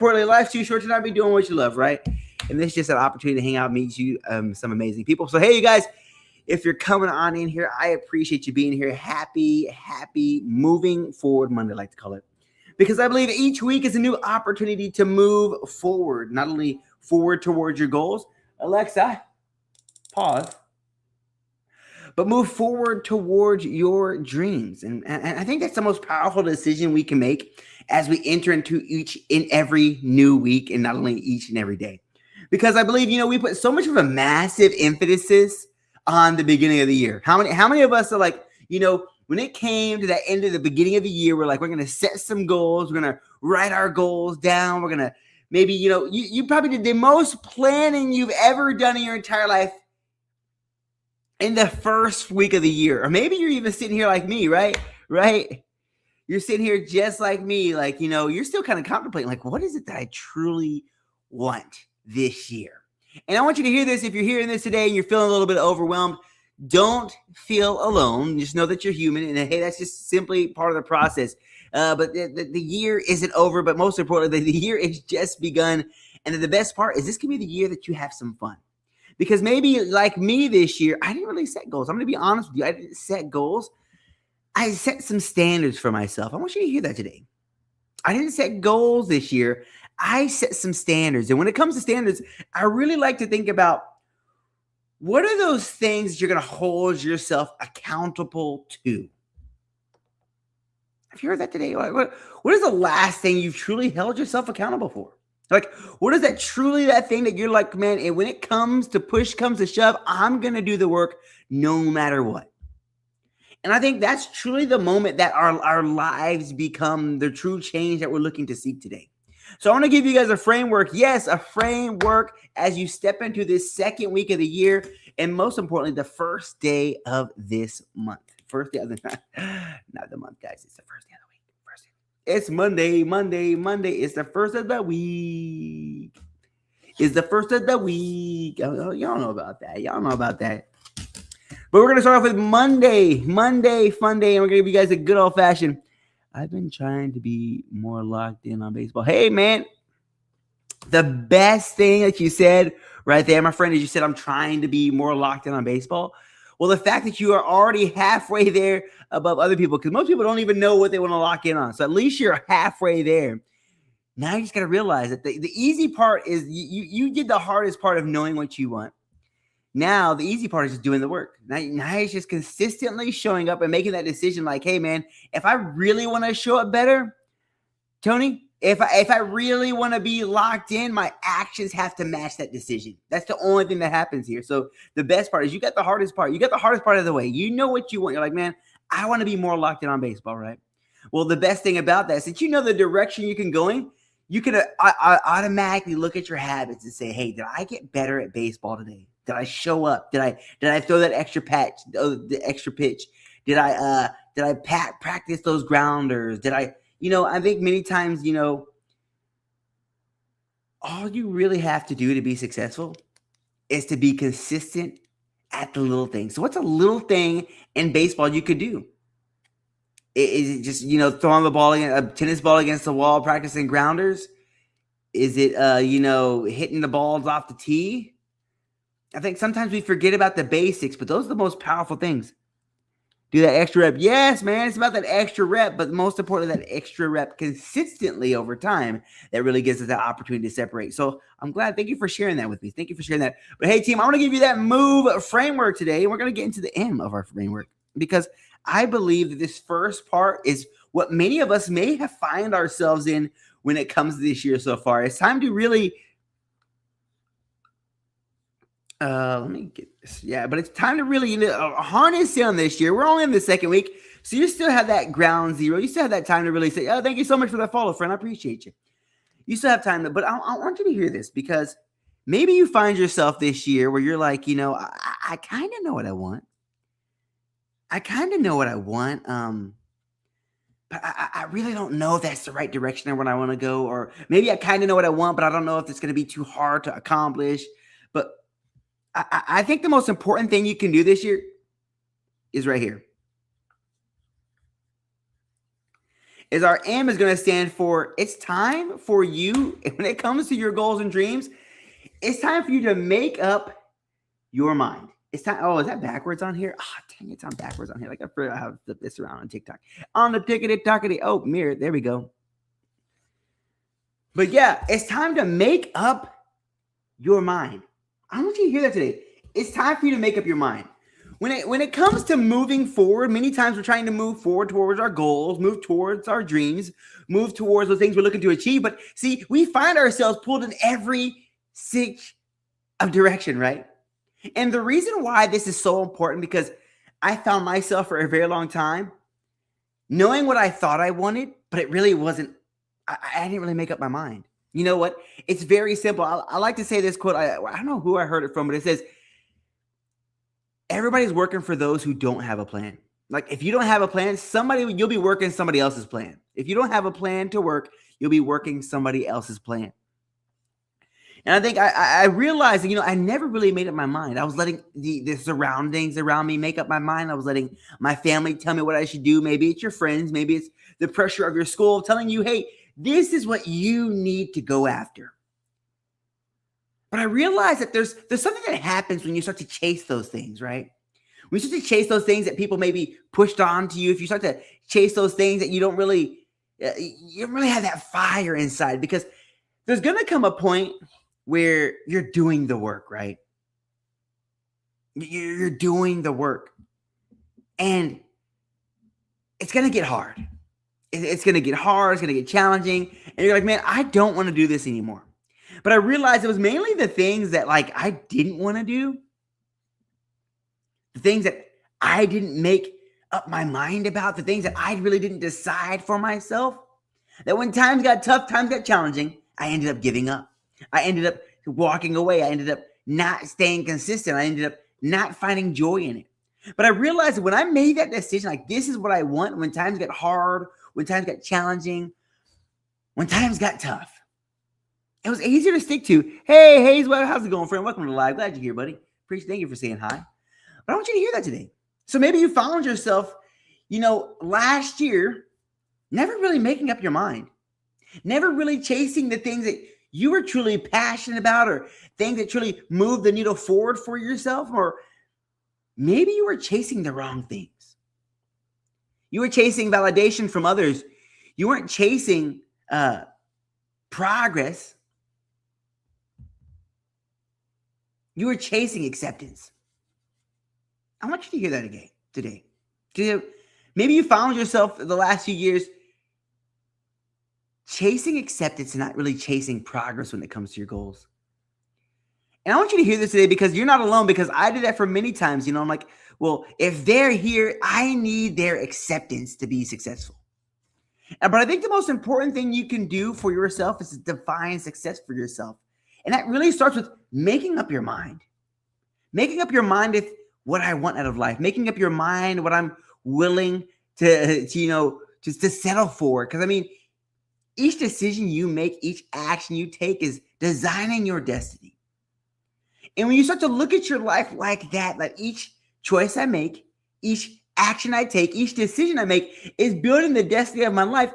importantly, life's too short to not be doing what you love, right? And this is just an opportunity to hang out, meet you, some amazing people. So, hey, you guys, if you're coming on in here, I appreciate you being here. Happy moving forward Monday, I like to call it. Because I believe each week is a new opportunity to move forward, not only forward towards your goals. Alexa, pause. But move forward towards your dreams. And I think that's the most powerful decision we can make as we enter into each and every new week, and not only each and every day. Because I believe, we put so much of a massive emphasis on the beginning of the year. How many of us are like, when it came to that end of the beginning of the year, we're like, we're going to set some goals. We're going to write our goals down. We're going to maybe, you probably did the most planning you've ever done in your entire life in the first week of the year. Or maybe you're even sitting here like me, right? You're sitting here just like me. Like, you're still kind of contemplating, like, what is it that I truly want this year? And I want you to hear this. If you're hearing this today and you're feeling a little bit overwhelmed, don't feel alone. Just know that you're human, and hey, that's just simply part of the process. But the year isn't over, but most importantly, the year is just begun. And the best part is this can be the year that you have some fun. Because maybe like me this year, I didn't really set goals. I'm going to be honest with you. I didn't set goals. I set some standards for myself. I want you to hear that today. I didn't set goals this year. I set some standards. And when it comes to standards, I really like to think about, what are those things that you're going to hold yourself accountable to? Have you heard that today? What is the last thing you've truly held yourself accountable for? Like, what is that thing that you're like, man, and when it comes to push comes to shove, I'm going to do the work no matter what. And I think that's truly the moment that our lives become the true change that we're looking to seek today. So I want to give you guys a framework. Yes, a framework as you step into this second week of the year. And most importantly, the first day of this month. First day of the not the month, guys. It's the first day of the week. It's Monday. It's the first of the week. Oh, y'all know about that. But we're going to start off with Monday, fun day. And we're going to give you guys a good old fashioned. I've been trying to be more locked in on baseball. Hey, man, the best thing that you said right there, my friend, is you said, I'm trying to be more locked in on baseball. Well, the fact that you are already halfway there above other people, because most people don't even know what they want to lock in on. So at least you're halfway there. Now you just got to realize that the easy part is you did the hardest part of knowing what you want. Now, the easy part is just doing the work. Now it's just consistently showing up and making that decision like, hey, man, if I really want to show up better, Tony, if I really want to be locked in, my actions have to match that decision. That's the only thing that happens here. So the best part is you got the hardest part. You got the hardest part of the way. You know what you want. You're like, man, I want to be more locked in on baseball, right? Well, the best thing about that is that you know the direction you can go in. You can automatically look at your habits and say, hey, did I get better at baseball today? Did I show up? Did I throw that extra the extra pitch? Did I practice those grounders? Did I, I think many times, all you really have to do to be successful is to be consistent at the little things. So what's a little thing in baseball you could do? Is it just, throwing the ball, a tennis ball against the wall, practicing grounders? Is it, hitting the balls off the tee? I think sometimes we forget about the basics, but those are the most powerful things. Do that extra rep. Yes, man, it's about that extra rep, but most importantly, that extra rep consistently over time that really gives us that opportunity to separate. So I'm glad. Thank you for sharing that with me. Thank you for sharing that. But hey, team, I want to give you that move framework today. We're going to get into the M of our framework because I believe that this first part is what many of us may have find ourselves in when it comes to this year so far. It's time to really let me get this. Yeah, but it's time to really harness in on this year. We're only in the second week, so you still have that ground zero. You still have that time to really say, oh, thank you so much for that follow, friend. I appreciate you. You still have time, but I want you to hear this because maybe you find yourself this year where you're like, I kind of know what I want. But I really don't know if that's the right direction or where I want to go. Or maybe I kind of know what I want, but I don't know if it's going to be too hard to accomplish. But I think the most important thing you can do this year is right here. is our M is going to stand for it's time for you, when it comes to your goals and dreams, it's time for you to make up your mind. It's time. Oh, is that backwards on here? Oh, dang, it's on backwards on here. Like I forgot how to flip this around on TikTok. On the tickety-tockety. Oh, mirror. There we go. But yeah, it's time to make up your mind. I want you to hear that today. It's time for you to make up your mind. When it comes to moving forward, many times we're trying to move forward towards our goals, move towards our dreams, move towards the things we're looking to achieve. But see, we find ourselves pulled in every stitch of direction, right? And the reason why this is so important, because I found myself for a very long time knowing what I thought I wanted, but it really wasn't. I didn't really make up my mind. You know what? It's very simple. I like to say this quote. I don't know who I heard it from, but it says, everybody's working for those who don't have a plan. Like if you don't have a plan, you'll be working somebody else's plan. If you don't have a plan to work, you'll be working somebody else's plan. And I think I realized that, I never really made up my mind. I was letting the surroundings around me make up my mind. I was letting my family tell me what I should do. Maybe it's your friends. Maybe it's the pressure of your school telling you, hey, this is what you need to go after. But I realized that there's something that happens when you start to chase those things, right? When you start to chase those things that people maybe pushed on to you, if you start to chase those things that you don't really have that fire inside, because there's going to come a point where you're doing the work, right? You're doing the work. And it's going to get hard. It's going to get hard. It's going to get challenging. And you're like, man, I don't want to do this anymore. But I realized it was mainly the things that I didn't want to do. The things that I didn't make up my mind about. The things that I really didn't decide for myself. That when times got tough, times got challenging, I ended up giving up. I ended up walking away. I ended up not staying consistent. I ended up not finding joy in it. But I realized that when I made that decision, this is what I want, when times get hard, when times got challenging, when times got tough, it was easier to stick to. Hey, Hayes, how's it going, friend? Welcome to Live. Glad you're here, buddy. Thank you for saying hi. But I want you to hear that today. So maybe you found yourself, last year, never really making up your mind, never really chasing the things that you were truly passionate about, or things that truly move the needle forward for yourself. Or maybe you were chasing the wrong things. You were chasing validation from others. You weren't chasing progress. You were chasing acceptance. I want you to hear that again today. Maybe you found yourself the last few years chasing acceptance and not really chasing progress when it comes to your goals. And I want you to hear this today, because you're not alone, because I did that for many times. I'm like, well, if they're here, I need their acceptance to be successful. But I think the most important thing you can do for yourself is to define success for yourself. And that really starts with making up your mind. Making up your mind with what I want out of life. Making up your mind what I'm willing to settle for. Because each decision you make, each action you take is designing your destiny. And when you start to look at your life like that, like each choice I make, each action I take, each decision I make is building the destiny of my life.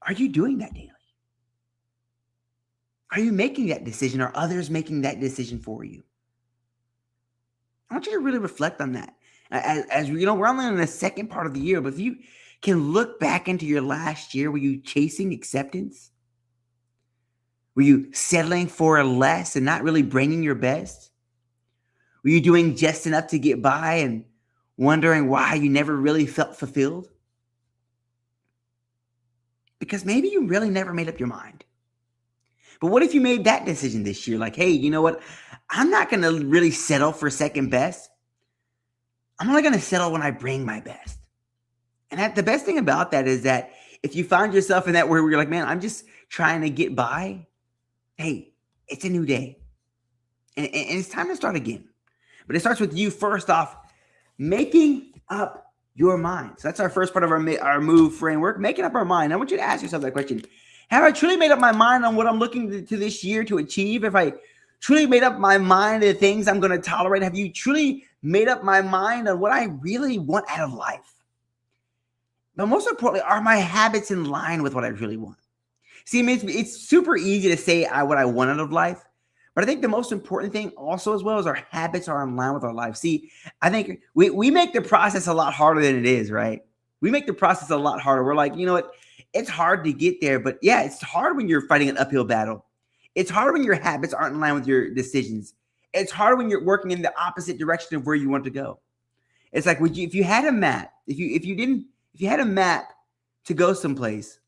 Are you doing that daily? Are you making that decision? Or others making that decision for you? I want you to really reflect on that. As we're only in the second part of the year, but if you can look back into your last year, were you chasing acceptance? Were you settling for less and not really bringing your best? Were you doing just enough to get by and wondering why you never really felt fulfilled? Because maybe you really never made up your mind. But what if you made that decision this year? Like, hey, you know what? I'm not going to really settle for second best. I'm only going to settle when I bring my best. And the best thing about that is that if you find yourself in that where you're like, man, I'm just trying to get by. Hey, it's a new day. And it's time to start again. But it starts with you first off, making up your mind. So that's our first part of our move framework, making up our mind. I want you to ask yourself that question. Have I truly made up my mind on what I'm looking to this year to achieve? If I truly made up my mind on the things I'm going to tolerate, have you truly made up my mind on what I really want out of life? But most importantly, are my habits in line with what I really want? See, I mean, it's super easy to say what I want out of life, but I think the most important thing also as well is our habits are in line with our life. See, I think we make the process a lot harder than it is, right? We make the process a lot harder. We're like, you know what? It's hard to get there, but yeah, it's hard when you're fighting an uphill battle. It's hard when your habits aren't in line with your decisions. It's hard when you're working in the opposite direction of where you want to go. It's like, if you had a map, if you had a map to go someplace,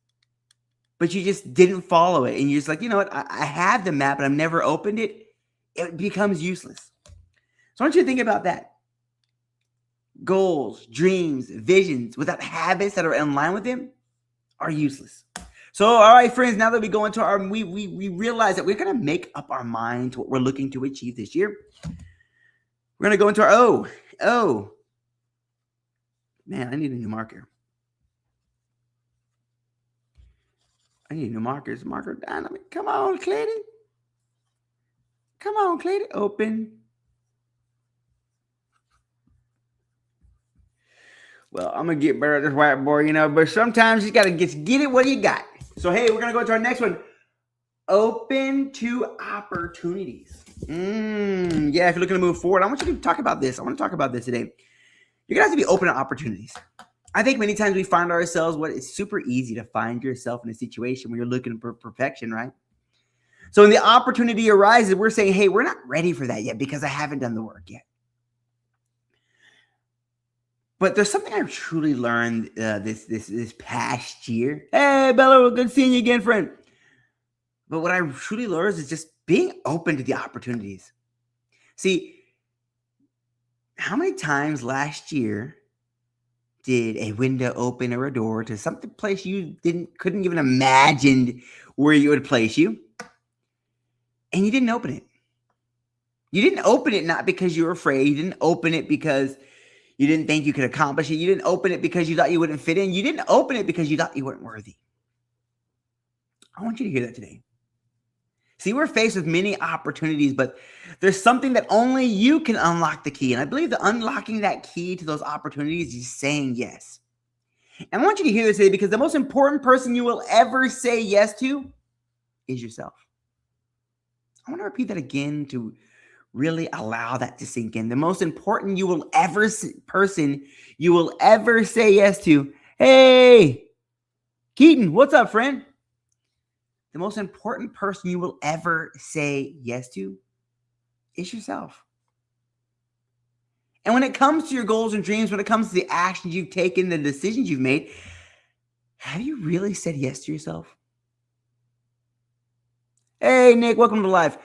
but you just didn't follow it, and you're just like, you know what, I have the map, and I've never opened it, it becomes useless. So I want you to think about that. Goals, dreams, visions without habits that are in line with them are useless. So, all right, friends, now that we go into we realize that we're going to make up our mind to what we're looking to achieve this year. We're going to go into our Oh, man, I need a new marker. I need new markers. Marker dynamic. Come on, Clady. Come on, Clady. Open. Well, I'm going to get better at this whiteboard, but sometimes you got to get it what you got. So, hey, we're going to go to our next one. Open to opportunities. Yeah, if you're looking to move forward, I want you to talk about this. I want to talk about this today. You're going to have to be open to opportunities. I think many times we find ourselves, it's super easy to find yourself in a situation where you're looking for perfection, right? So when the opportunity arises, we're saying, hey, we're not ready for that yet because I haven't done the work yet. But there's something I've truly learned this past year. Hey, Bella, good seeing you again, friend. But what I truly learned is just being open to the opportunities. See, how many times last year did a window open or a door to some place you couldn't even imagine where you would place you, and you didn't open it? You didn't open it not because you were afraid. You didn't open it because you didn't think you could accomplish it. You didn't open it because you thought you wouldn't fit in. You didn't open it because you thought you weren't worthy. I want you to hear that today. See, we're faced with many opportunities, but there's something that only you can unlock the key. And I believe that unlocking that key to those opportunities is saying yes. And I want you to hear this today because the most important person you will ever say yes to is yourself. I want to repeat that again to really allow that to sink in. The most important person you will ever say yes to. Hey, Keaton, what's up, friend? The most important person you will ever say yes to is yourself. And when it comes to your goals and dreams, when it comes to the actions you've taken, the decisions you've made, have you really said yes to yourself? Hey, Nick, welcome to life.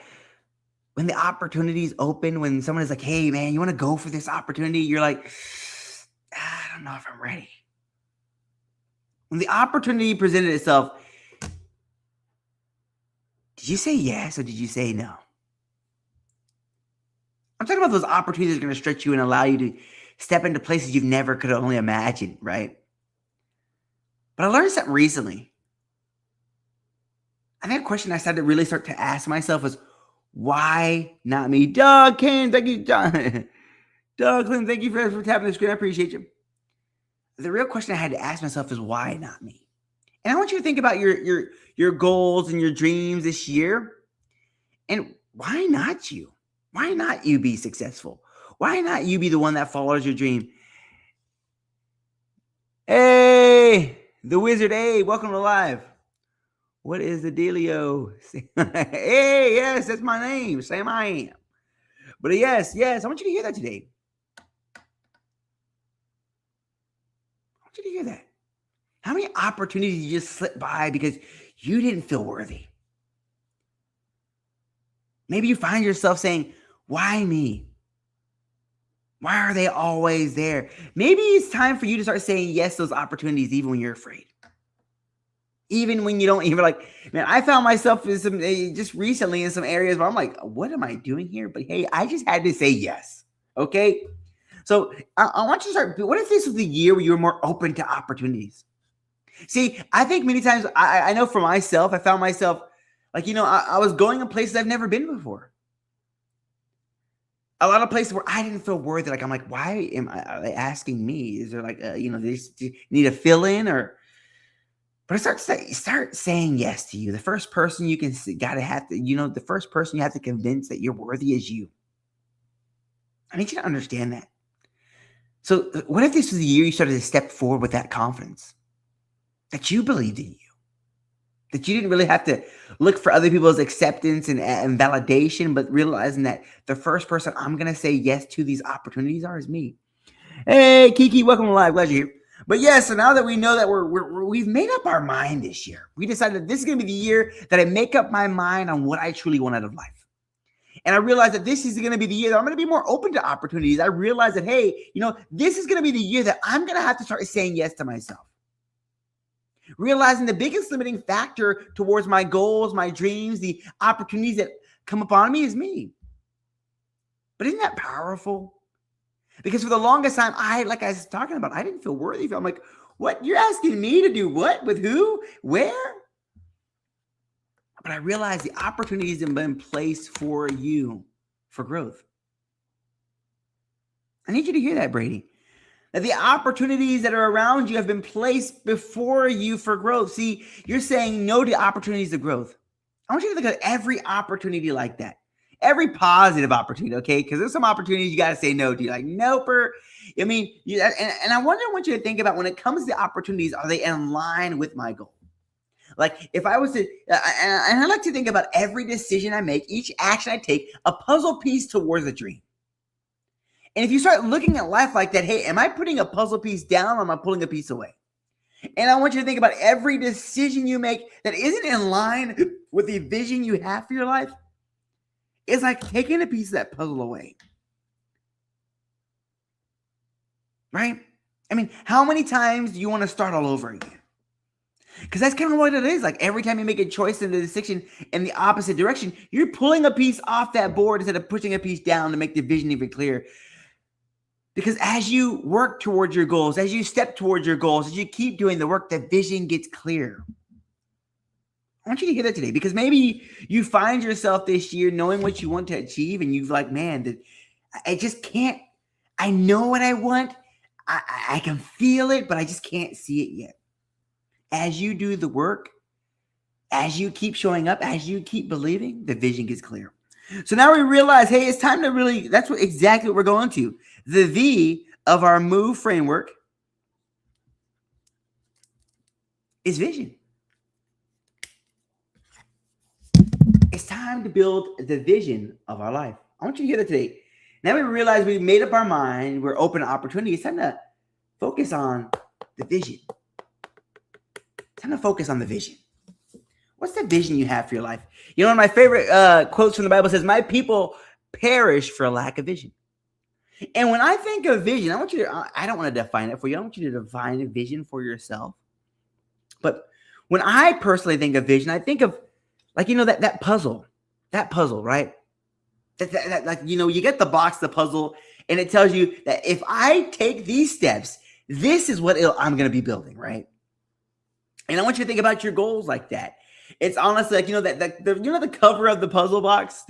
When the opportunities open, when someone is like, hey, man, you want to go for this opportunity? You're like, I don't know if I'm ready. When the opportunity presented itself, did you say yes or did you say no? I'm talking about those opportunities that are going to stretch you and allow you to step into places you've never could only imagine, right? But I learned something recently. I think a question I started to really start to ask myself was, why not me? Doug Kane, thank you, John. Doug Clinton, thank you for tapping the screen. I appreciate you. The real question I had to ask myself is, why not me? And I want you to think about your goals and your dreams this year. And why not you? Why not you be successful? Why not you be the one that follows your dream? Hey, the wizard. Hey, welcome to live. What is the dealio? Hey, yes, that's my name. Sam I am. But yes, I want you to hear that today. I want you to hear that. How many opportunities you just slipped by because you didn't feel worthy? Maybe you find yourself saying, why me? Why are they always there? Maybe it's time for you to start saying yes to those opportunities even when you're afraid. Even when you don't even like, man, I found myself in some just recently in some areas where I'm like, what am I doing here? But hey, I just had to say yes. Okay. So I want you to start. What if this was the year where you were more open to opportunities? See, I think many times I know for myself, I found myself like, I was going in places I've never been before. A lot of places where I didn't feel worthy. Like, I'm like, why are they asking me? Is there like, they just need a fill in or, but start saying yes to you. The first person you can gotta have to, the first person you have to convince that you're worthy is you. I need you to understand that. So what if this was the year you started to step forward with that confidence that you believed in you, that you didn't really have to look for other people's acceptance and validation, but realizing that the first person I'm going to say yes to these opportunities is me. Hey, Kiki, welcome to live. Glad you're here. But yeah, so now that we know that we've made up our mind this year, we decided that this is going to be the year that I make up my mind on what I truly want out of life. And I realized that this is going to be the year that I'm going to be more open to opportunities. I realized that, hey, this is going to be the year that I'm going to have to start saying yes to myself. Realizing the biggest limiting factor towards my goals, my dreams, the opportunities that come upon me is me. But isn't that powerful? Because for the longest time, like I was talking about, I didn't feel worthy. I'm like, what? You're asking me to do what? With who? Where? But I realized the opportunities have been placed for you for growth. I need you to hear that, Brady. That the opportunities that are around you have been placed before you for growth. See, you're saying no to opportunities of growth. I want you to look at every opportunity like that. Every positive opportunity, okay? Because there's some opportunities you got to say no to. You're like, nope. I mean, and I want you to think about when it comes to opportunities, are they in line with my goal? Like if I was to, and I like to think about every decision I make, each action I take, a puzzle piece towards a dream. And if you start looking at life like that, hey, am I putting a puzzle piece down or am I pulling a piece away? And I want you to think about every decision you make that isn't in line with the vision you have for your life. It's like taking a piece of that puzzle away. Right? I mean, how many times do you want to start all over again? Because that's kind of what it is. Like every time you make a choice in the decision in the opposite direction, you're pulling a piece off that board instead of pushing a piece down to make the vision even clearer. Because as you work towards your goals, as you step towards your goals, as you keep doing the work, the vision gets clear. I want you to hear that today because maybe you find yourself this year knowing what you want to achieve and you've like, man, I just can't. I know what I want. I can feel it, but I just can't see it yet. As you do the work, as you keep showing up, as you keep believing, the vision gets clear. So now we realize, hey, it's time to really, that's exactly what we're going to. The V of our MOVE framework is vision. It's time to build the vision of our life. I want you to hear that today. Now we realize we've made up our mind, we're open to opportunity. It's time to focus on the vision. Time to focus on the vision. What's the vision you have for your life? One of my favorite quotes from the Bible says, my people perish for a lack of vision. And when I think of vision, I don't want to define it for you. I want you to define a vision for yourself. But when I personally think of vision, I think of like, that puzzle, right? That you get the box, the puzzle, and it tells you that if I take these steps, this is what I'm going to be building, right? And I want you to think about your goals like that. It's honestly like, the cover of the puzzle box,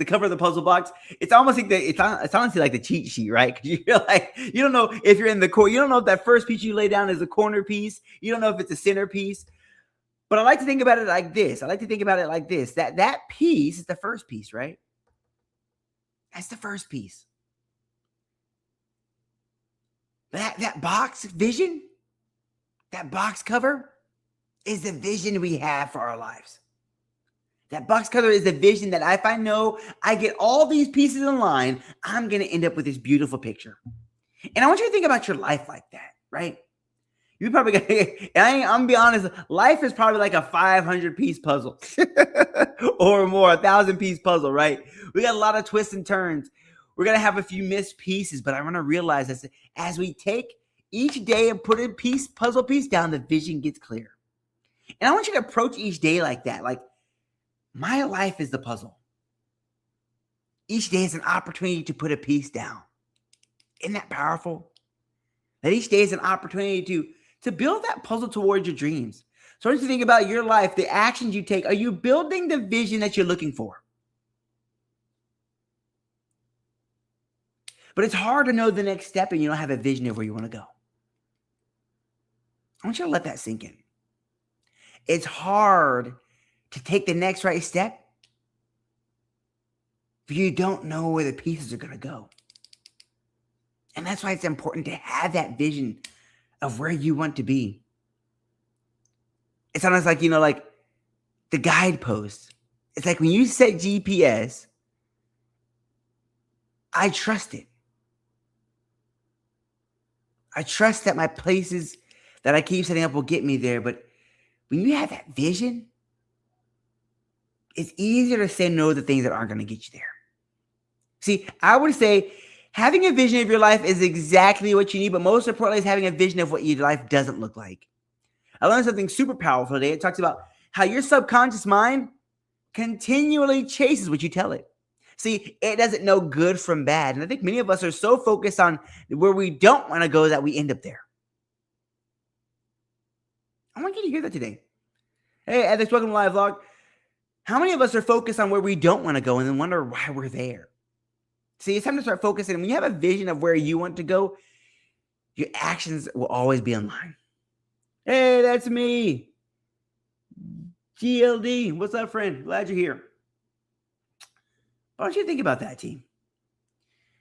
it's almost like it's honestly like the cheat sheet, right? Because you're like, you don't know if you're in the core. You don't know if that first piece you lay down is a corner piece. You don't know if it's a center piece. But I like to think about it like this. That piece is the first piece, right? That's the first piece. That box vision, that box cover is the vision we have for our lives. That box cover is the vision that if I know I get all these pieces in line, I'm going to end up with this beautiful picture. And I want you to think about your life like that, right? You probably got, I'm going to be honest, life is probably like a 500-piece puzzle or more, 1,000-piece puzzle, right? We got a lot of twists and turns. We're going to have a few missed pieces, but I want to realize that as we take each day and put a puzzle piece down, the vision gets clear. And I want you to approach each day like that. Like, my life is the puzzle. Each day is an opportunity to put a piece down. Isn't that powerful? That each day is an opportunity to build that puzzle towards your dreams. So I want you to think about your life, the actions you take. Are you building the vision that you're looking for? But it's hard to know the next step and you don't have a vision of where you want to go. I want you to let that sink in. It's hard to take the next right step if you don't know where the pieces are going to go. And that's why it's important to have that vision of where you want to be. It's almost like, like the guideposts. It's like when you set GPS, I trust it. I trust that my places that I keep setting up will get me there. But when you have that vision, it's easier to say no to things that aren't going to get you there. See, I would say having a vision of your life is exactly what you need, but most importantly is having a vision of what your life doesn't look like. I learned something super powerful today. It talks about how your subconscious mind continually chases what you tell it. See, it doesn't know good from bad. And I think many of us are so focused on where we don't want to go that we end up there. I want you to hear that today. Hey, Ethics, welcome to Live Vlog. How many of us are focused on where we don't want to go and then wonder why we're there? See, it's time to start focusing. When you have a vision of where you want to go, your actions will always be in line. Hey, that's me. GLD. What's up, friend? Glad you're here. Why don't you think about that, team?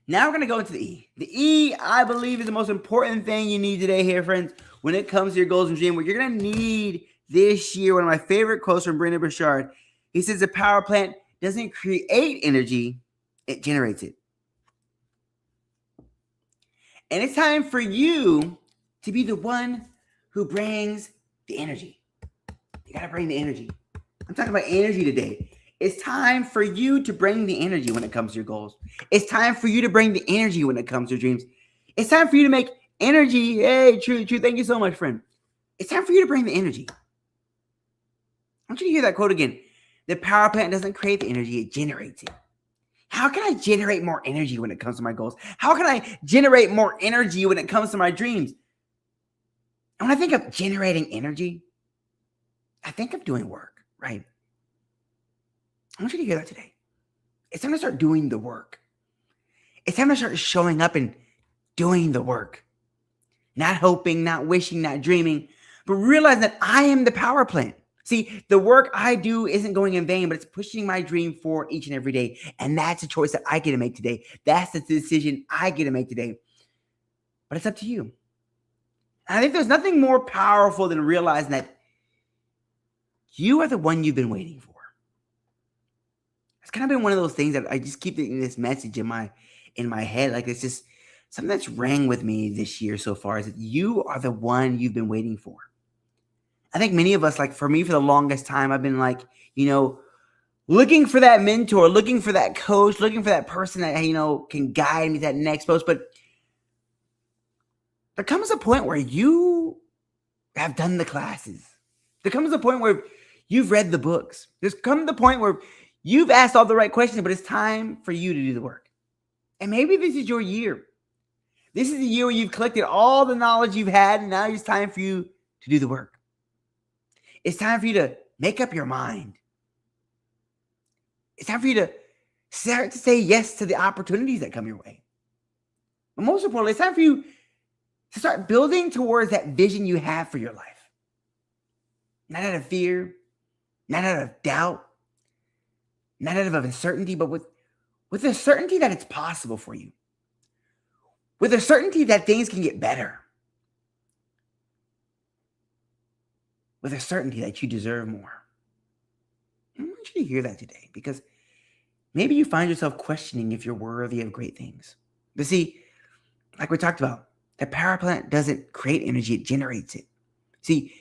Now we're going to go into the E. The E, I believe, is the most important thing you need today here, friends, when it comes to your goals and dreams. What you're going to need this year, one of my favorite quotes from Brendon Burchard, he says the power plant doesn't create energy, it generates it. And it's time for you to be the one who brings the energy. You got to bring the energy. I'm talking about energy today. It's time for you to bring the energy when it comes to your goals. It's time for you to bring the energy when it comes to your dreams. It's time for you to make energy. Hey, true. Thank you so much, friend. It's time for you to bring the energy. I want you to hear that quote again. The power plant doesn't create the energy, it generates it. How can I generate more energy when it comes to my goals? How can I generate more energy when it comes to my dreams? And when I think of generating energy, I think of doing work, right? I want you to hear that today. It's time to start doing the work. It's time to start showing up and doing the work. Not hoping, not wishing, not dreaming, but realize that I am the power plant. See, the work I do isn't going in vain, but it's pushing my dream forward each and every day. And that's a choice that I get to make today. That's the decision I get to make today. But it's up to you. And I think there's nothing more powerful than realizing that you are the one you've been waiting for. It's kind of been one of those things that I just keep thinking this message in my head. Like it's just something that's rang with me this year so far is that you are the one you've been waiting for. I think many of us, like for me, for the longest time, I've been like, looking for that mentor, looking for that coach, looking for that person that, can guide me to that next post. But there comes a point where you have done the classes. There comes a point where you've read the books. There's come the point where you've asked all the right questions, but it's time for you to do the work. And maybe this is your year. This is the year where you've collected all the knowledge you've had, and now it's time for you to do the work. It's time for you to make up your mind. It's time for you to start to say yes to the opportunities that come your way. But most importantly, it's time for you to start building towards that vision you have for your life. Not out of fear, not out of doubt, not out of uncertainty, but with the certainty that it's possible for you. With the certainty that things can get better. With a certainty that you deserve more. I want you to hear that today because maybe you find yourself questioning if you're worthy of great things. But see, like we talked about, the power plant doesn't create energy, it generates it. See,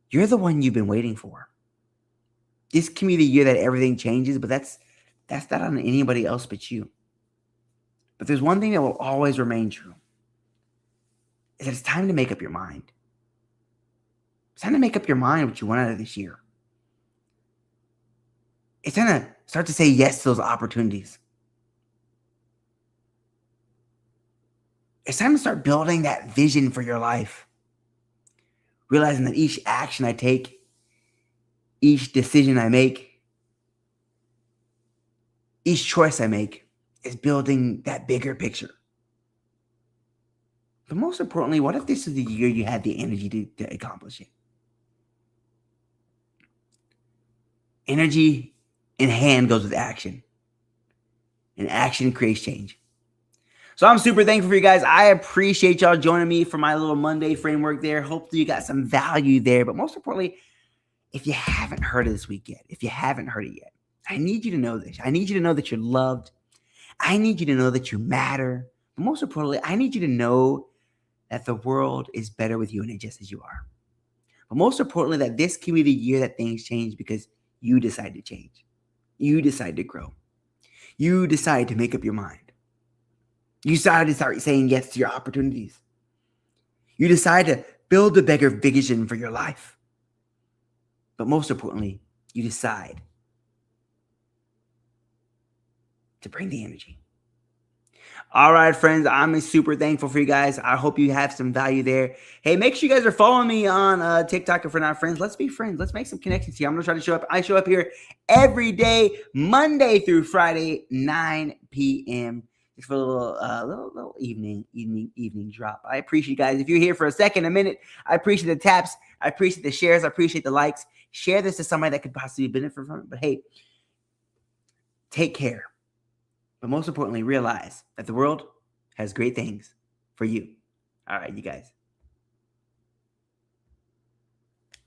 you're the one you've been waiting for. This can be the year that everything changes, but that's not on anybody else but you. But there's one thing that will always remain true. Is that it's time to make up your mind. It's time to make up your mind what you want out of this year. It's time to start to say yes to those opportunities. It's time to start building that vision for your life. Realizing that each action I take, each decision I make, each choice I make is building that bigger picture. But most importantly, what if this is the year you had the energy to accomplish it? Energy in hand goes with action, and action creates change. So I'm super thankful for you guys. I appreciate y'all joining me for my little Monday framework there. Hopefully you got some value there. But most importantly, if you haven't heard of this week yet, if you haven't heard it yet, I need you to know this. I need you to know that you're loved. I need you to know that you matter. But most importantly, I need you to know that the world is better with you in it just as you are. But most importantly, that this can be the year that things change because you decide to change. You decide to grow. You decide to make up your mind. You decide to start saying yes to your opportunities. You decide to build a bigger vision for your life. But most importantly, you decide to bring the energy. All right, friends, I'm super thankful for you guys. I hope you have some value there. Hey, make sure you guys are following me on TikTok if we're not friends. Let's be friends. Let's make some connections here. I'm going to try to show up. I show up here every day, Monday through Friday, 9 p.m. Just for a little evening drop. I appreciate you guys. If you're here for a second, a minute, I appreciate the taps. I appreciate the shares. I appreciate the likes. Share this to somebody that could possibly benefit from it. But hey, take care. But most importantly, realize that the world has great things for you. All right, you guys.